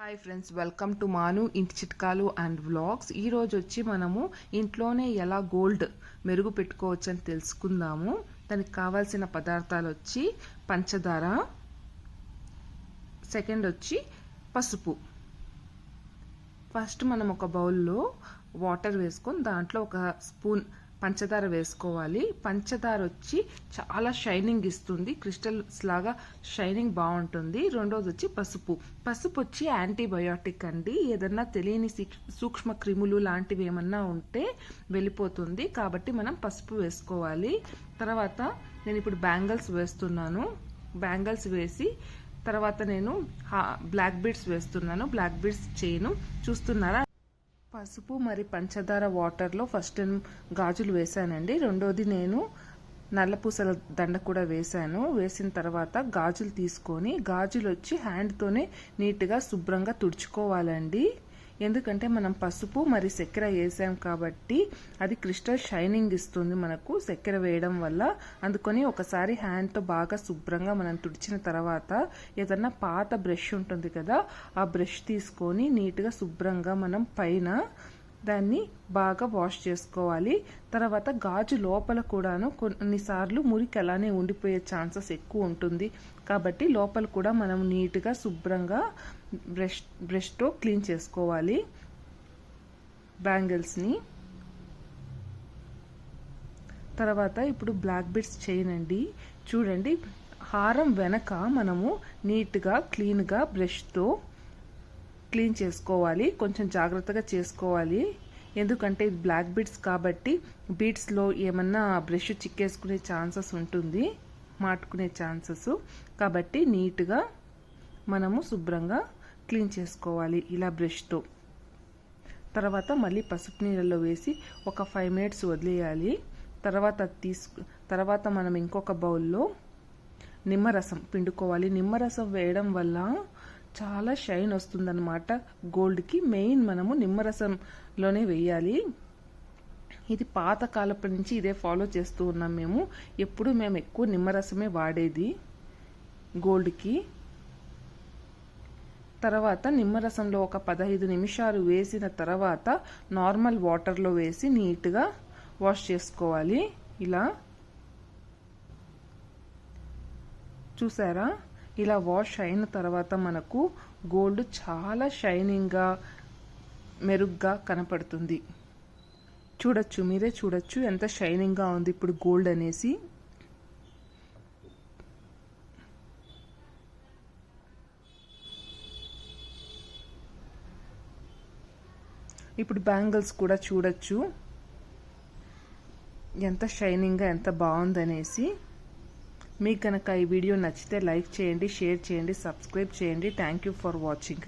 Hi friends, welcome to మాను ఇంటి చిట్కాలు అండ్ వ్లాగ్స్. ఈరోజు వచ్చి మనము ఇంట్లోనే ఎలా గోల్డ్ మెరుగు పెట్టుకోవచ్చు అని తెలుసుకుందాము. దానికి కావాల్సిన పదార్థాలు వచ్చి పంచదార, సెకండ్ వచ్చి పసుపు. ఫస్ట్ మనం ఒక బౌల్లో వాటర్ వేసుకొని దాంట్లో ఒక స్పూన్ పంచదార వేసుకోవాలి. పంచదార వచ్చి చాలా షైనింగ్ ఇస్తుంది, క్రిస్టల్స్ లాగా షైనింగ్ బాగుంటుంది. రెండోది వచ్చి పసుపు. పసుపు వచ్చి యాంటీబయోటిక్ అండి. ఏదన్నా తెలియని సూక్ష్మ క్రిములు లాంటివి ఏమన్నా ఉంటే వెళ్ళిపోతుంది, కాబట్టి మనం పసుపు వేసుకోవాలి. తర్వాత నేను ఇప్పుడు బ్యాంగిల్స్ వేస్తున్నాను. బ్యాంగిల్స్ వేసి తర్వాత నేను బ్లాక్ బీడ్స్ వేస్తున్నాను. బ్లాక్ బీడ్స్ చైను చూస్తున్నారా. పసుపు మరి పంచదార వాటర్లో ఫస్ట్ గాజులు వేసానండి. రెండోది నేను నల్లపూసల దండ కూడా వేసాను. వేసిన తర్వాత గాజులు తీసుకొని గాజులు వచ్చి హ్యాండ్తోనే నీట్గా శుభ్రంగా తుడుచుకోవాలండి. ఎందుకంటే మనం పసుపు మరి చక్కెర వేసాం కాబట్టి అది క్రిస్టల్ షైనింగ్ ఇస్తుంది మనకు చక్కెర వేయడం వల్ల. అందుకని ఒకసారి హ్యాండ్తో బాగా శుభ్రంగా మనం తుడిచిన తర్వాత ఏదన్నా పాత బ్రష్ ఉంటుంది కదా, ఆ బ్రష్ తీసుకొని నీట్గా శుభ్రంగా మనం పైన దాన్ని బాగా వాష్ చేసుకోవాలి. తర్వాత గాజు లోపల కూడాను కొన్నిసార్లు మురికి అలానే ఉండిపోయే ఛాన్సెస్ ఎక్కువ ఉంటుంది, కాబట్టి లోపల కూడా మనం నీట్గా శుభ్రంగా బ్రష్తో క్లీన్ చేసుకోవాలి బ్యాంగిల్స్ని. తర్వాత ఇప్పుడు బ్లాక్ బీడ్స్ చేయనండి. చూడండి, హారం వెనక మనము నీట్గా క్లీన్గా బ్రష్తో క్లీన్ చేసుకోవాలి. కొంచెం జాగ్రత్తగా చేసుకోవాలి, ఎందుకంటే ఇది బ్లాక్ బీడ్స్ కాబట్టి బీడ్స్లో ఏమన్నా బ్రష్ చిక్కేసుకునే ఛాన్సెస్ ఉంటుంది, మాటుకునే ఛాన్సెస్. కాబట్టి నీట్గా మనము శుభ్రంగా క్లీన్ చేసుకోవాలి ఇలా బ్రష్తో. తర్వాత మళ్ళీ పసుపు నీళ్ళలో వేసి ఒక 5 minutes వదిలేయాలి. తర్వాత మనం ఇంకొక బౌల్లో నిమ్మరసం పిండుకోవాలి. నిమ్మరసం వేయడం వల్ల చాలా షైన్ వస్తుందన్నమాట గోల్డ్కి. మెయిన్ మనము నిమ్మరసంలోనే వేయాలి. ఇది పాతకాలపు నుంచి ఇదే ఫాలో చేస్తూ ఉన్నాం మేము. ఎప్పుడు మేము ఎక్కువ నిమ్మరసమే వాడేది గోల్డ్కి. తర్వాత నిమ్మరసంలో ఒక 15 నిమిషాలు వేసిన తర్వాత నార్మల్ వాటర్లో వేసి నీట్గా వాష్ చేసుకోవాలి. ఇలా చూసారా, ఇలా వాష్ అయిన తర్వాత మనకు గోల్డ్ చాలా షైనింగ్గా మెరుగ్గా కనపడుతుంది. చూడొచ్చు, మీరే చూడొచ్చు ఎంత షైనింగ్గా ఉంది ఇప్పుడు గోల్డ్ అనేసి. ఇప్పుడు బ్యాంగిల్స్ కూడా చూడొచ్చు ఎంత షైనింగ్గా ఎంత బాగుందనేసి. మీకు కనుక ఈ వీడియో నచ్చితే లైక్ చేయండి, షేర్ చేయండి, సబ్స్క్రైబ్ చేయండి. Thank you for watching.